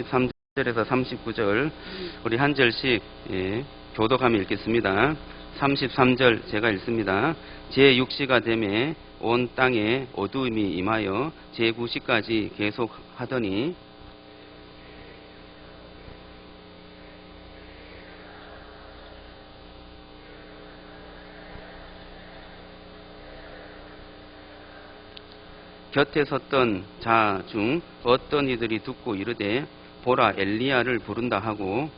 33절에서 39절 우리 한 절씩 교독하며 읽겠습니다. 33절 제가 읽습니다. 제6시가 되매 온 땅에 어두움이 임하여 제9시까지 계속하더니 곁에 섰던 자 중 어떤 이들이 듣고 이르되 보라 엘리야를 부른다 하고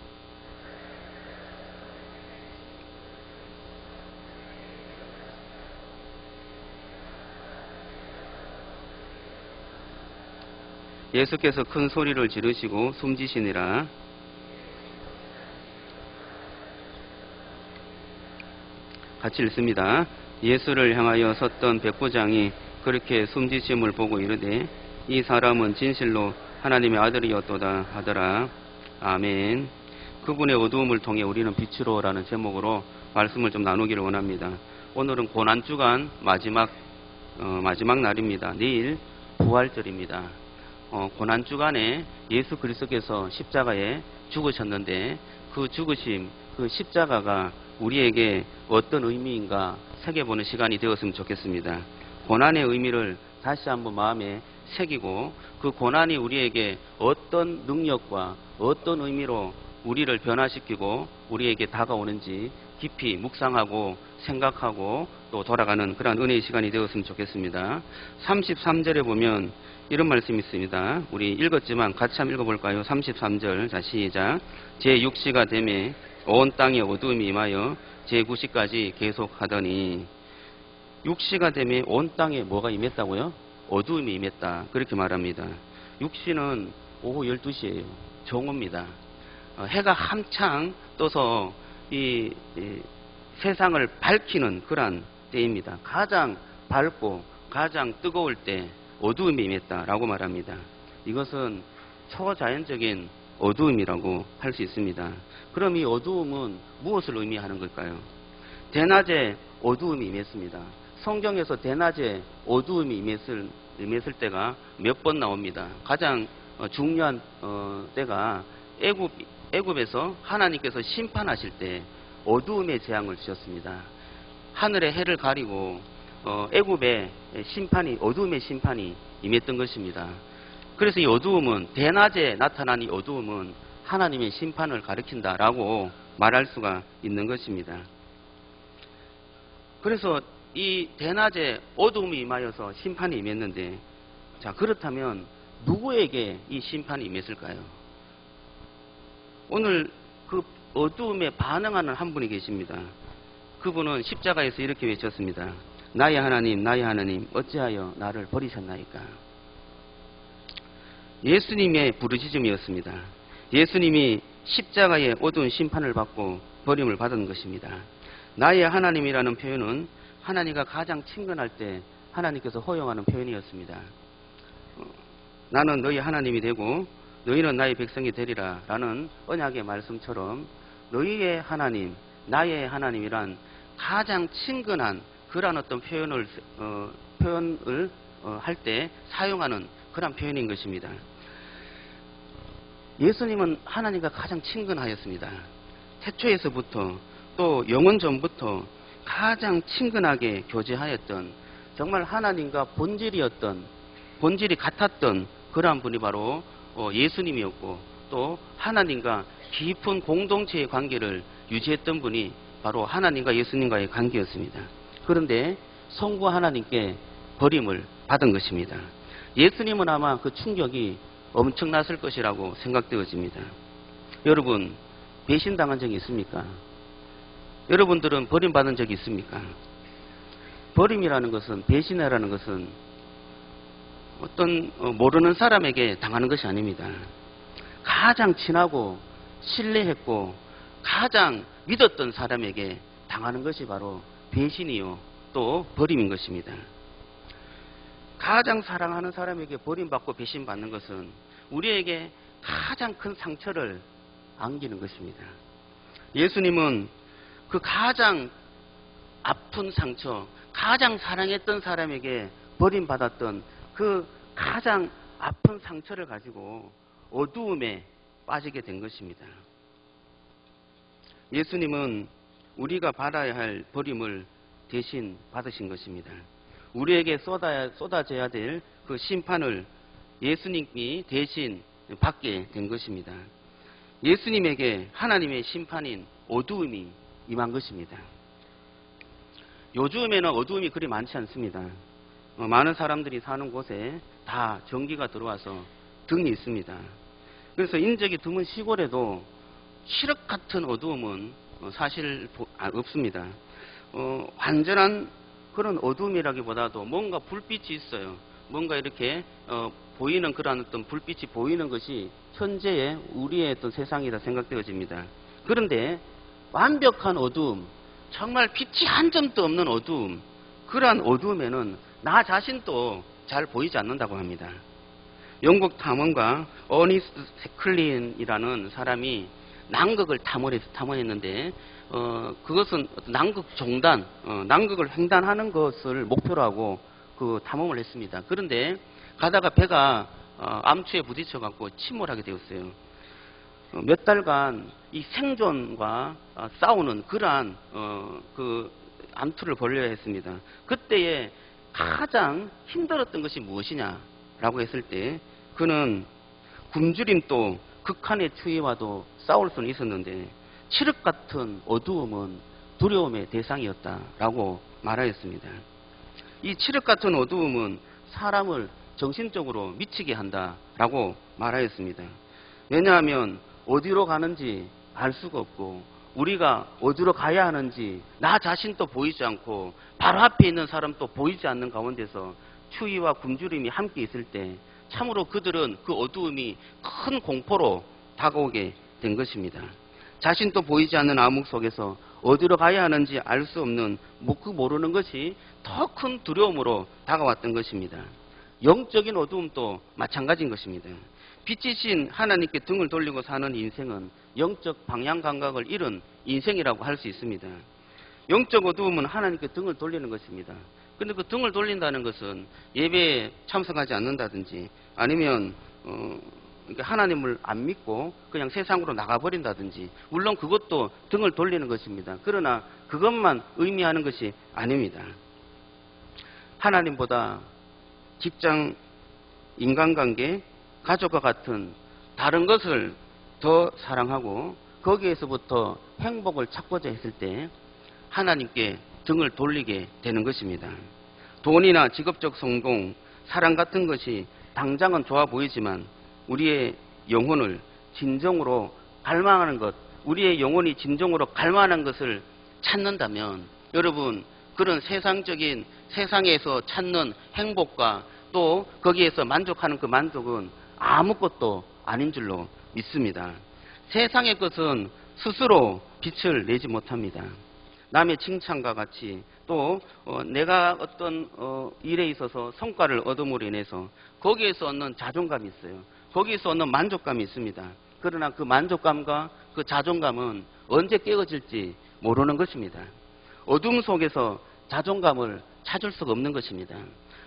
예수께서 큰 소리를 지르시고 숨지시니라. 같이 읽습니다. 예수를 향하여 섰던 백부장이 그렇게 숨지심을 보고 이르되 이 사람은 진실로 하나님의 아들이었도다 하더라. 아멘. 그분의 어두움을 통해 우리는 빛으로라는 제목으로 말씀을 좀 나누기를 원합니다. 오늘은 고난주간 마지막 날입니다. 내일 부활절입니다. 고난주간에 예수 그리스도께서 십자가에 죽으셨는데 그 죽으심, 그 십자가가 우리에게 어떤 의미인가 새겨보는 시간이 되었으면 좋겠습니다. 고난의 의미를 다시 한번 마음에 새기고 그 고난이 우리에게 어떤 능력과 어떤 의미로 우리를 변화시키고 우리에게 다가오는지 깊이 묵상하고 생각하고 또 돌아가는 그런 은혜의 시간이 되었으면 좋겠습니다. 33절에 보면 이런 말씀이 있습니다. 우리 읽었지만 같이 한번 읽어볼까요? 33절 자 시작. 제6시가 되매 온 땅에 어두움이 임하여 제9시까지 계속하더니 6시가 되면 온 땅에 뭐가 임했다고요? 어두움이 임했다. 그렇게 말합니다. 6시는 오후 12시예요. 정오입니다. 해가 한창 떠서 이 세상을 밝히는 그런 때입니다. 가장 밝고 가장 뜨거울 때 어두움이 임했다라고 말합니다. 이것은 초자연적인 어두움이라고 할 수 있습니다. 그럼 이 어두움은 무엇을 의미하는 걸까요? 대낮에 어두움이 임했습니다. 성경에서 대낮에 어두움이 임했을 때가 몇 번 나옵니다. 가장 중요한 때가 애굽에서 하나님께서 심판하실 때 어두움의 재앙을 주셨습니다. 하늘의 해를 가리고 애굽의 심판이 어두움의 심판이 임했던 것입니다. 그래서 이 어두움은 대낮에 나타난 이 어두움은 하나님의 심판을 가리킨다라고 말할 수가 있는 것입니다. 그래서 이 대낮에 어두움이 임하여서 심판이 임했는데 자 그렇다면 누구에게 이 심판이 임했을까요? 오늘 그 어두움에 반응하는 한 분이 계십니다. 그분은 십자가에서 이렇게 외쳤습니다. 나의 하나님 나의 하나님 어찌하여 나를 버리셨나이까. 예수님의 부르짖음이었습니다. 예수님이 십자가의 어두운 심판을 받고 버림을 받은 것입니다. 나의 하나님이라는 표현은 하나님과 가장 친근할 때 하나님께서 허용하는 표현이었습니다. 나는 너희 하나님이 되고 너희는 나의 백성이 되리라 라는 언약의 말씀처럼 너희의 하나님, 나의 하나님이란 가장 친근한 그런 어떤 표현을 할 때 사용하는 그런 표현인 것입니다. 예수님은 하나님과 가장 친근하였습니다. 태초에서부터 또 영원 전부터 가장 친근하게 교제하였던 정말 하나님과 본질이 같았던 그러한 분이 바로 예수님이었고 또 하나님과 깊은 공동체의 관계를 유지했던 분이 바로 하나님과 예수님과의 관계였습니다. 그런데 성부 하나님께 버림을 받은 것입니다. 예수님은 아마 그 충격이 엄청났을 것이라고 생각되어집니다. 여러분 배신당한 적이 있습니까? 여러분들은 버림받은 적이 있습니까? 버림이라는 것은 배신이라는 것은 어떤 모르는 사람에게 당하는 것이 아닙니다. 가장 친하고 신뢰했고 가장 믿었던 사람에게 당하는 것이 바로 배신이요 또 버림인 것입니다. 가장 사랑하는 사람에게 버림받고 배신받는 것은 우리에게 가장 큰 상처를 안기는 것입니다. 예수님은 그 가장 아픈 상처, 가장 사랑했던 사람에게 버림받았던 그 가장 아픈 상처를 가지고 어두움에 빠지게 된 것입니다. 예수님은 우리가 받아야 할 버림을 대신 받으신 것입니다. 우리에게 쏟아져야 될 그 심판을 예수님이 대신 받게 된 것입니다. 예수님에게 하나님의 심판인 어두움이 임한 것입니다. 요즘에는 어두움이 그리 많지 않습니다. 많은 사람들이 사는 곳에 다 전기가 들어와서 등이 있습니다. 그래서 인적이 드문 시골에도 칠흑 같은 어두움은 사실 없습니다. 완전한 그런 어두움이라기보다도 뭔가 불빛이 있어요. 뭔가 이렇게 보이는 그런 어떤 불빛이 보이는 것이 현재의 우리의 어떤 세상이라 생각되어집니다. 그런데 완벽한 어두움, 정말 빛이 한 점도 없는 어두움, 그러한 어두움에는 나 자신도 잘 보이지 않는다고 합니다. 영국 탐험가 어니스트 세클린이라는 사람이 남극을 탐험했는데 그것은 남극 종단, 남극을 횡단하는 것을 목표로 하고 그 탐험을 했습니다. 그런데 가다가 배가 암초에 부딪혀 갖고 침몰하게 되었어요. 몇 달간 이 생존과 싸우는 그러한 그 암투를 벌여야 했습니다. 그때에 가장 힘들었던 것이 무엇이냐라고 했을 때 그는 굶주림도 극한의 추위와도 싸울 수는 있었는데 칠흑 같은 어두움은 두려움의 대상이었다라고 말하였습니다. 이 칠흑 같은 어두움은 사람을 정신적으로 미치게 한다라고 말하였습니다. 왜냐하면 어디로 가는지 알 수가 없고 우리가 어디로 가야 하는지 나 자신도 보이지 않고 바로 앞에 있는 사람도 보이지 않는 가운데서 추위와 굶주림이 함께 있을 때 참으로 그들은 그 어두움이 큰 공포로 다가오게 된 것입니다. 자신도 보이지 않는 암흑 속에서 어디로 가야 하는지 알 수 없는 그 모르는 것이 더 큰 두려움으로 다가왔던 것입니다. 영적인 어두움도 마찬가지인 것입니다. 빛이신 하나님께 등을 돌리고 사는 인생은 영적 방향 감각을 잃은 인생이라고 할 수 있습니다. 영적 어두움은 하나님께 등을 돌리는 것입니다. 그런데 그 등을 돌린다는 것은 예배에 참석하지 않는다든지 아니면 하나님을 안 믿고 그냥 세상으로 나가버린다든지 물론 그것도 등을 돌리는 것입니다. 그러나 그것만 의미하는 것이 아닙니다. 하나님보다 직장, 인간관계, 가족과 같은 다른 것을 더 사랑하고 거기에서부터 행복을 찾고자 했을 때 하나님께 등을 돌리게 되는 것입니다. 돈이나 직업적 성공, 사랑 같은 것이 당장은 좋아 보이지만 우리의 영혼을 진정으로 갈망하는 것, 우리의 영혼이 진정으로 갈망하는 것을 찾는다면 여러분 그런 세상적인 세상에서 찾는 행복과 또 거기에서 만족하는 그 만족은 아무것도 아닌 줄로 믿습니다. 세상의 것은 스스로 빛을 내지 못합니다. 남의 칭찬과 같이 또 내가 어떤 일에 있어서 성과를 얻음으로 인해서 거기에서 얻는 자존감이 있어요. 거기에서 얻는 만족감이 있습니다. 그러나 그 만족감과 그 자존감은 언제 깨어질지 모르는 것입니다. 어둠 속에서 자존감을 찾을 수가 없는 것입니다.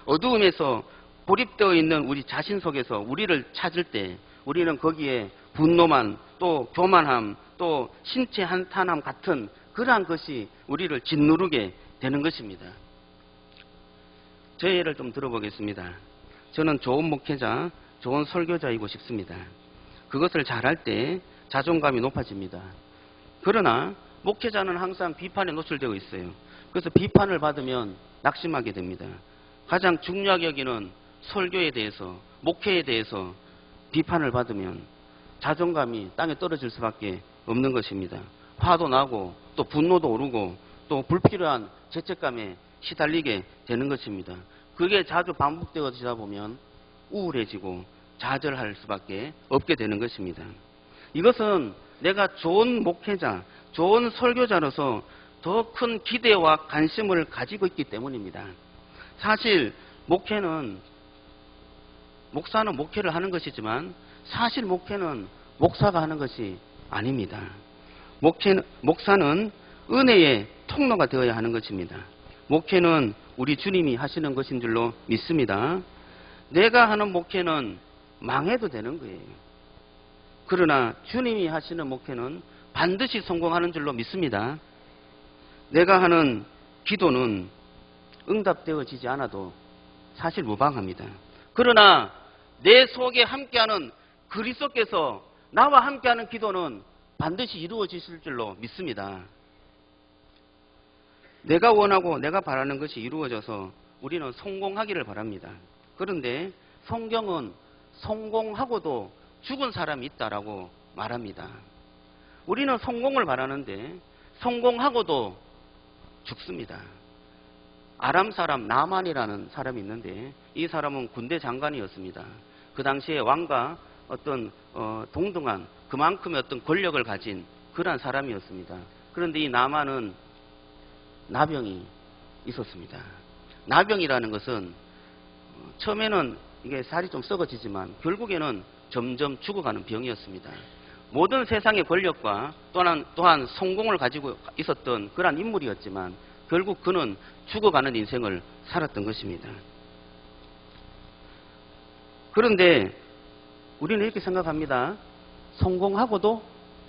어두움에서 고립되어 있는 우리 자신 속에서 우리를 찾을 때 우리는 거기에 분노만 또 교만함 또 신체 한탄함 같은 그러한 것이 우리를 짓누르게 되는 것입니다. 제 예를 좀 들어보겠습니다. 저는 좋은 목회자, 좋은 설교자이고 싶습니다. 그것을 잘할 때 자존감이 높아집니다. 그러나 목회자는 항상 비판에 노출되어 있어요. 그래서 비판을 받으면 낙심하게 됩니다. 가장 중요하게 여기는 설교에 대해서, 목회에 대해서 비판을 받으면 자존감이 땅에 떨어질 수밖에 없는 것입니다. 화도 나고 또 분노도 오르고 또 불필요한 죄책감에 시달리게 되는 것입니다. 그게 자주 반복되어지다 보면 우울해지고 좌절할 수밖에 없게 되는 것입니다. 이것은 내가 좋은 목회자, 좋은 설교자로서 더 큰 기대와 관심을 가지고 있기 때문입니다. 사실 목사는 목회를 하는 것이지만 사실 목회는 목사가 하는 것이 아닙니다. 목사는 은혜의 통로가 되어야 하는 것입니다. 목회는 우리 주님이 하시는 것인 줄로 믿습니다. 내가 하는 목회는 망해도 되는 거예요. 그러나 주님이 하시는 목회는 반드시 성공하는 줄로 믿습니다. 내가 하는 기도는 응답되어지지 않아도 사실 무방합니다. 그러나 내 속에 함께하는 그리스도께서 나와 함께하는 기도는 반드시 이루어지실 줄로 믿습니다. 내가 원하고 내가 바라는 것이 이루어져서 우리는 성공하기를 바랍니다. 그런데 성경은 성공하고도 죽은 사람이 있다라고 말합니다. 우리는 성공을 바라는데 성공하고도 죽습니다. 아람 사람 나만이라는 사람이 있는데 이 사람은 군대 장관이었습니다. 그 당시에 왕과 어떤 동등한 그만큼의 어떤 권력을 가진 그러한 사람이었습니다. 그런데 이 나만은 나병이 있었습니다. 나병이라는 것은 처음에는 이게 살이 좀 썩어지지만 결국에는 점점 죽어가는 병이었습니다. 모든 세상의 권력과 또한 성공을 가지고 있었던 그러한 인물이었지만 결국 그는 죽어가는 인생을 살았던 것입니다. 그런데 우리는 이렇게 생각합니다. 성공하고도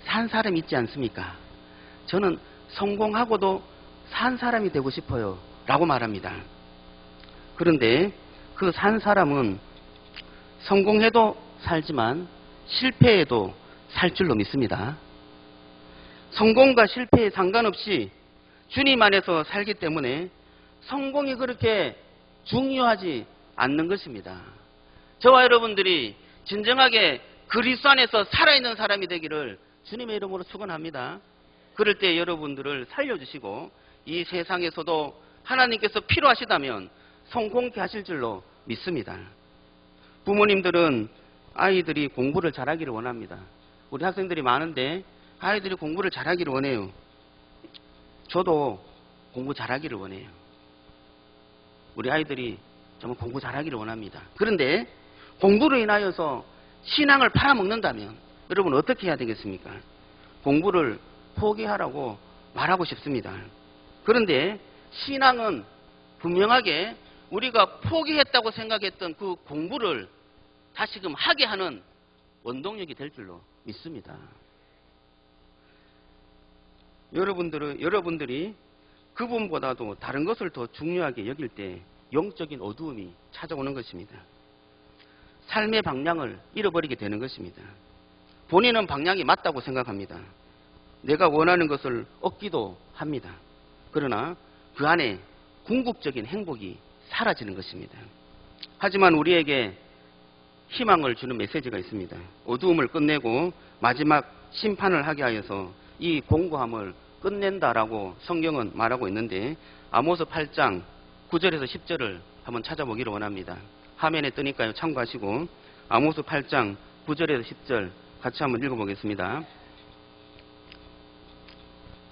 산 사람이 있지 않습니까? 저는 성공하고도 산 사람이 되고 싶어요 라고 말합니다. 그런데 그 산 사람은 성공해도 살지만 실패해도 살 줄로 믿습니다. 성공과 실패에 상관없이 주님 안에서 살기 때문에 성공이 그렇게 중요하지 않는 것입니다. 저와 여러분들이 진정하게 그리스도 안에서 살아있는 사람이 되기를 주님의 이름으로 축원합니다. 그럴 때 여러분들을 살려주시고 이 세상에서도 하나님께서 필요하시다면 성공케 하실 줄로 믿습니다. 부모님들은 아이들이 공부를 잘하기를 원합니다. 우리 학생들이 많은데 아이들이 공부를 잘하기를 원해요. 저도 공부 잘하기를 원해요. 우리 아이들이 정말 공부 잘하기를 원합니다. 그런데 공부로 인하여서 신앙을 팔아먹는다면 여러분 어떻게 해야 되겠습니까? 공부를 포기하라고 말하고 싶습니다. 그런데 신앙은 분명하게 우리가 포기했다고 생각했던 그 공부를 다시금 하게 하는 원동력이 될 줄로 믿습니다. 여러분들이 그분보다도 다른 것을 더 중요하게 여길 때 영적인 어두움이 찾아오는 것입니다. 삶의 방향을 잃어버리게 되는 것입니다. 본인은 방향이 맞다고 생각합니다. 내가 원하는 것을 얻기도 합니다. 그러나 그 안에 궁극적인 행복이 사라지는 것입니다. 하지만 우리에게 희망을 주는 메시지가 있습니다. 어두움을 끝내고 마지막 심판을 하게 하여서 이 공고함을 끝낸다라고 성경은 말하고 있는데 아모스 8장 9절에서 10절을 한번 찾아보기를 원합니다. 화면에 뜨니까요. 참고하시고 아모스 8장 9절에서 10절 같이 한번 읽어보겠습니다.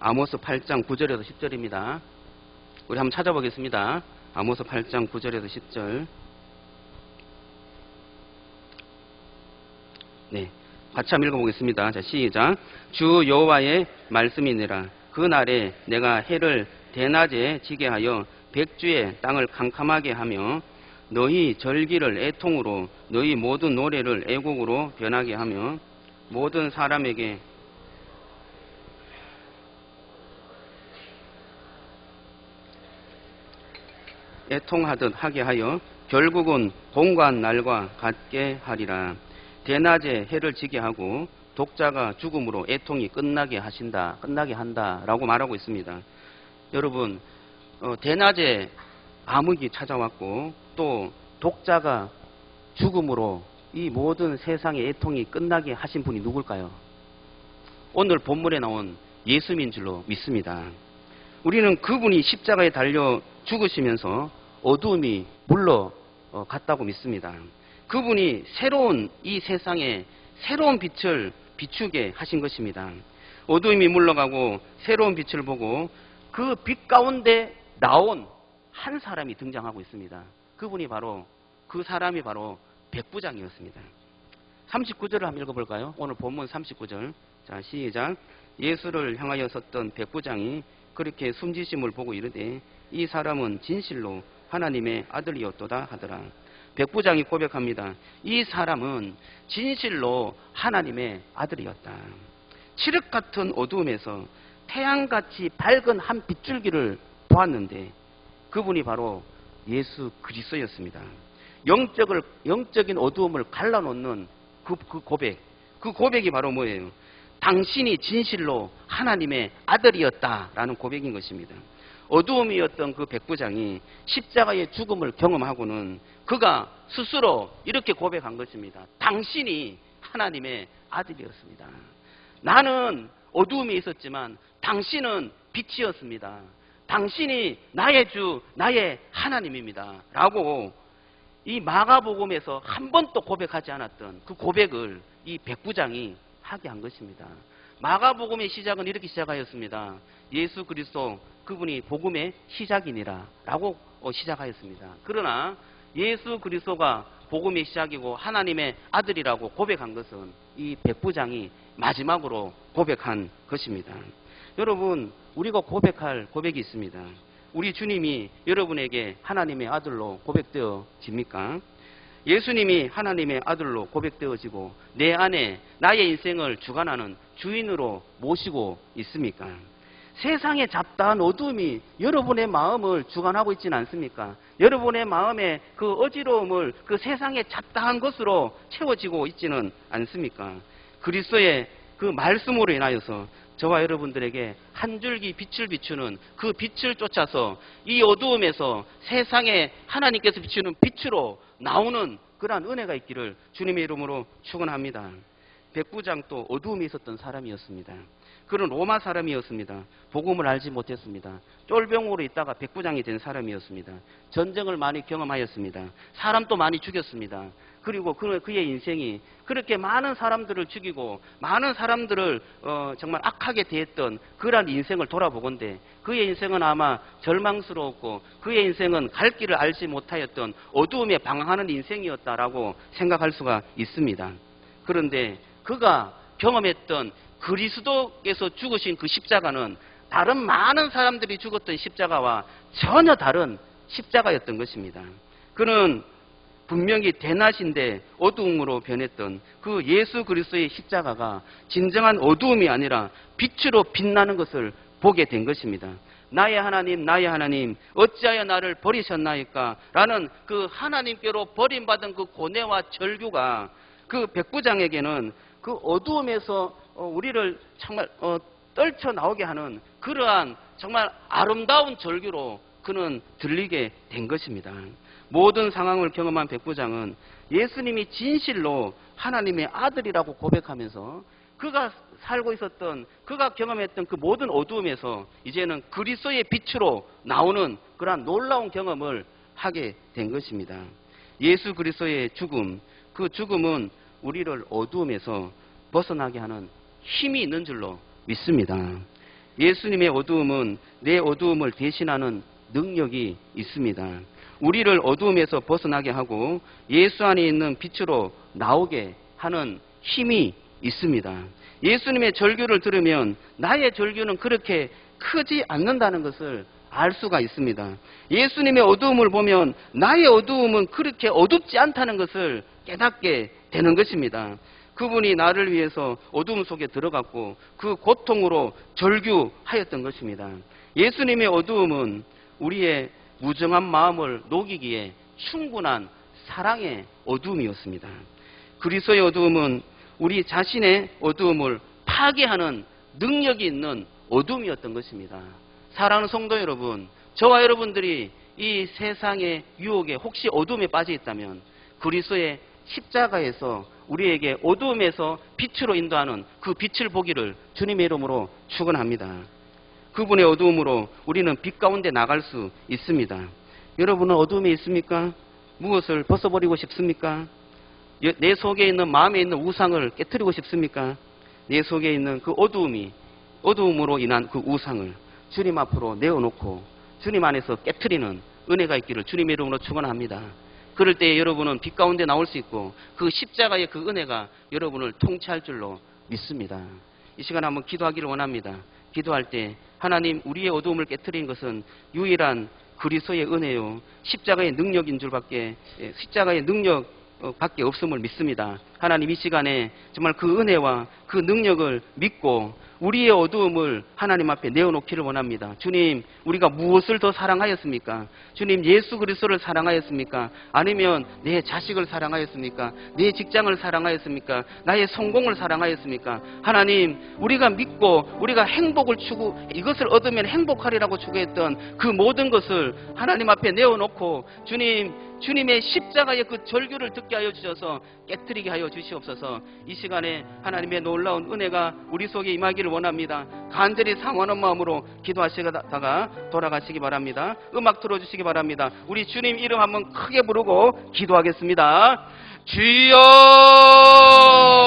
아모스 8장 9절에서 10절입니다. 우리 한번 찾아보겠습니다. 아모스 8장 9절에서 10절. 네, 같이 한번 읽어보겠습니다. 자, 시작. 주 여호와의 말씀이니라. 그 날에 내가 해를 대낮에 지게 하여 백주의 땅을 캄캄하게 하며 너희 절기를 애통으로 너희 모든 노래를 애곡으로 변하게 하며 모든 사람에게 애통하듯 하게 하여 결국은 공고한 날과 같게 하리라. 대낮에 해를 지게 하고 독자가 죽음으로 애통이 끝나게 한다라고 말하고 있습니다. 여러분, 대낮에 암흑이 찾아왔고 또 독자가 죽음으로 이 모든 세상의 애통이 끝나게 하신 분이 누굴까요? 오늘 본문에 나온 예수님인 줄로 믿습니다. 우리는 그분이 십자가에 달려 죽으시면서 어두움이 물러갔다고 믿습니다. 그분이 새로운 이 세상에 새로운 빛을 비추게 하신 것입니다. 어두움이 물러가고 새로운 빛을 보고 그 빛 가운데 나온 한 사람이 등장하고 있습니다. 그 사람이 바로 백부장이었습니다. 39절을 한번 읽어볼까요? 오늘 본문 39절. 자, 시작. 예수를 향하여 섰던 백부장이 그렇게 숨지심을 보고 이르되 이 사람은 진실로 하나님의 아들이었도다 하더라. 백부장이 고백합니다. 이 사람은 진실로 하나님의 아들이었다. 칠흑 같은 어두움에서 태양같이 밝은 한 빗줄기를 보았는데 그분이 바로 예수 그리스도였습니다. 영적인 어두움을 갈라놓는 그 고백, 그 고백이 바로 뭐예요? 당신이 진실로 하나님의 아들이었다라는 고백인 것입니다. 어두움이었던 그 백부장이 십자가의 죽음을 경험하고는 그가 스스로 이렇게 고백한 것입니다. 당신이 하나님의 아들이었습니다. 나는 어두움에 있었지만 당신은 빛이었습니다. 당신이 나의 주, 나의 하나님입니다. 라고 이 마가복음에서 한 번도 고백하지 않았던 그 고백을 이 백부장이 하게 한 것입니다. 마가복음의 시작은 이렇게 시작하였습니다. 예수 그리스도 그분이 복음의 시작이니라 라고 시작하였습니다. 그러나 예수 그리스도가 복음의 시작이고 하나님의 아들이라고 고백한 것은 이 백부장이 마지막으로 고백한 것입니다. 여러분, 우리가 고백할 고백이 있습니다. 우리 주님이 여러분에게 하나님의 아들로 고백되어집니까? 예수님이 하나님의 아들로 고백되어지고 내 안에 나의 인생을 주관하는 주인으로 모시고 있습니까? 세상의 잡다한 어둠이 여러분의 마음을 주관하고 있지는 않습니까? 여러분의 마음의 그 어지러움을 그 세상의 잡다한 것으로 채워지고 있지는 않습니까? 그리스도의 그 말씀으로 인하여서 저와 여러분들에게 한 줄기 빛을 비추는 그 빛을 쫓아서 이 어두움에서 세상에 하나님께서 비추는 빛으로 나오는 그러한 은혜가 있기를 주님의 이름으로 축원합니다. 백부장도 어두움에 있었던 사람이었습니다. 그는 로마 사람이었습니다. 복음을 알지 못했습니다. 쫄병으로 있다가 백부장이 된 사람이었습니다. 전쟁을 많이 경험하였습니다. 사람도 많이 죽였습니다. 그리고 그의 인생이 그렇게 많은 사람들을 죽이고 많은 사람들을 정말 악하게 대했던 그러한 인생을 돌아보건대 그의 인생은 아마 절망스러웠고 그의 인생은 갈 길을 알지 못하였던 어두움에 방황하는 인생이었다라고 생각할 수가 있습니다. 그런데 그가 경험했던 그리스도께서 죽으신 그 십자가는 다른 많은 사람들이 죽었던 십자가와 전혀 다른 십자가였던 것입니다. 그는 분명히 대낮인데 어두움으로 변했던 그 예수 그리스도의 십자가가 진정한 어두움이 아니라 빛으로 빛나는 것을 보게 된 것입니다. 나의 하나님 어찌하여 나를 버리셨나이까? 라는 그 하나님께로 버림받은 그 고뇌와 절규가 그 백부장에게는 그 어두움에서 우리를 정말 떨쳐 나오게 하는 그러한 정말 아름다운 절규로 그는 들리게 된 것입니다. 모든 상황을 경험한 백부장은 예수님이 진실로 하나님의 아들이라고 고백하면서 그가 살고 있었던, 그가 경험했던 그 모든 어두움에서 이제는 그리스도의 빛으로 나오는 그러한 놀라운 경험을 하게 된 것입니다. 예수 그리스도의 죽음, 그 죽음은 우리를 어두움에서 벗어나게 하는 힘이 있는 줄로 믿습니다. 예수님의 어두움은 내 어두움을 대신하는 능력이 있습니다. 우리를 어두움에서 벗어나게 하고 예수 안에 있는 빛으로 나오게 하는 힘이 있습니다. 예수님의 절규를 들으면 나의 절규는 그렇게 크지 않는다는 것을 알 수가 있습니다. 예수님의 어두움을 보면 나의 어두움은 그렇게 어둡지 않다는 것을 깨닫게 되는 것입니다. 그분이 나를 위해서 어두움 속에 들어갔고 그 고통으로 절규하였던 것입니다. 예수님의 어두움은 우리의 무정한 마음을 녹이기에 충분한 사랑의 어두움이었습니다. 그리스도의 어두움은 우리 자신의 어두움을 파괴하는 능력이 있는 어두움이었던 것입니다. 사랑하는 성도 여러분, 저와 여러분들이 이 세상의 유혹에 혹시 어두움에 빠져 있다면 그리스도의 십자가에서 우리에게 어두움에서 빛으로 인도하는 그 빛을 보기를 주님의 이름으로 축원합니다. 그분의 어두움으로 우리는 빛 가운데 나갈 수 있습니다. 여러분은 어두움에 있습니까? 무엇을 벗어버리고 싶습니까? 내 속에 있는 마음에 있는 우상을 깨트리고 싶습니까? 내 속에 있는 그 어두움으로 인한 그 우상을 주님 앞으로 내어놓고 주님 안에서 깨트리는 은혜가 있기를 주님의 이름으로 축원합니다. 그럴 때 여러분은 빛 가운데 나올 수 있고 그 십자가의 그 은혜가 여러분을 통치할 줄로 믿습니다. 이 시간 한번 기도하기를 원합니다. 기도할 때 하나님, 우리의 어두움을 깨트리는 것은 유일한 그리스도의 은혜요, 십자가의 능력인 줄밖에, 십자가의 능력 밖에 없음을 믿습니다. 하나님, 이 시간에 정말 그 은혜와 그 능력을 믿고 우리의 어두움을 하나님 앞에 내어놓기를 원합니다. 주님, 우리가 무엇을 더 사랑하였습니까? 주님, 예수 그리스도를 사랑하였습니까? 아니면 내 자식을 사랑하였습니까? 내 직장을 사랑하였습니까? 나의 성공을 사랑하였습니까? 하나님, 우리가 믿고 우리가 행복을 이것을 얻으면 행복하리라고 추구했던 그 모든 것을 하나님 앞에 내어놓고 주님의 십자가의 그 절규를 듣게 하여 주셔서 깨트리게 하여 주시옵소서. 이 시간에 하나님의 놀라운 은혜가 우리 속에 임하기를 원합니다. 간절히 상원한 마음으로 기도하시다가 돌아가시기 바랍니다. 음악 틀어주시기 바랍니다. 우리 주님 이름 한번 크게 부르고 기도하겠습니다. 주여!